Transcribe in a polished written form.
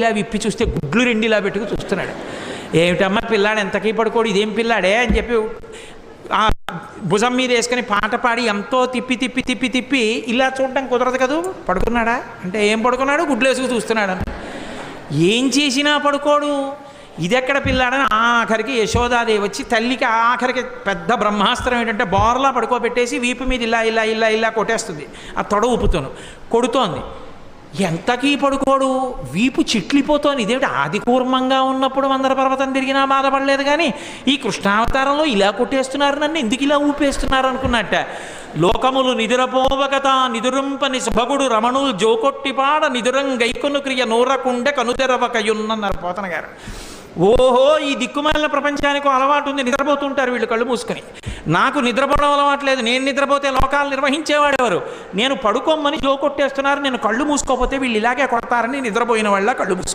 ఇలా విప్పి చూస్తే గుడ్లు రెండు ఇలా పెట్టుకు చూస్తున్నాడు. ఏమిటమ్మా పిల్లాడు ఎంతకీ పడుకోడు, ఇదేం పిల్లాడే అని చెప్పి ఆ భుజం మీద వేసుకొని పాట పాడి ఎంతో తిప్పి తిప్పి తిప్పి తిప్పి ఇలా చూడటం కుదరదు కదూ. పడుకున్నాడా అంటే ఏం పడుకున్నాడు, గుడ్లు వేసుకు చూస్తున్నాడు అని. ఏం చేసినా పడుకోడు, ఇదెక్కడ పిల్లాడని ఆఖరికి యశోదాదేవి వచ్చి తల్లికి ఆఖరికి పెద్ద బ్రహ్మాస్త్రం ఏంటంటే బోర్లా పడుకోబెట్టేసి వీపు మీద ఇలా ఇలా ఇలా ఇలా కొట్టేస్తుంది. ఆ తొడ ఊపుతాను కొడుతోంది. ఎంతకీ పడుకోడు, వీపు చిట్లిపోతోంది. ఇదేమిటి ఆది కూర్మంగా ఉన్నప్పుడు మందర పర్వతం తిరిగినా బాధపడలేదు, కానీ ఈ కృష్ణావతారంలో ఇలా కొట్టేస్తున్నారు నన్ను, ఎందుకు ఇలా ఊపేస్తున్నారు అనుకున్నట్ట. లోకములు నిదురపోవగత నిదురింపని సుభగుడు రమణులు జోకొట్టిపాడ నిదురం గైకొను క్రియ నూరకుండె కనుతెరవకయున్నన్నారు పోతన గారు. ఓహో, ఈ దిక్కుమాలిన ప్రపంచానికి అలవాటు ఉంది, నిద్రపోతుంటారు వీళ్ళు కళ్ళు మూసుకొని. నాకు నిద్రపోవడం అలవాటు లేదు, నేను నిద్రపోతే లోకాలు నిర్వహించేవాడెవరు. నేను పడుకోమని జో కొట్టేస్తున్నారు, నేను కళ్ళు మూసుకోపోతే వీళ్ళు ఇలాగే కొడతారని నిద్రపోయిన వాళ్ళ కళ్ళు మూసుకు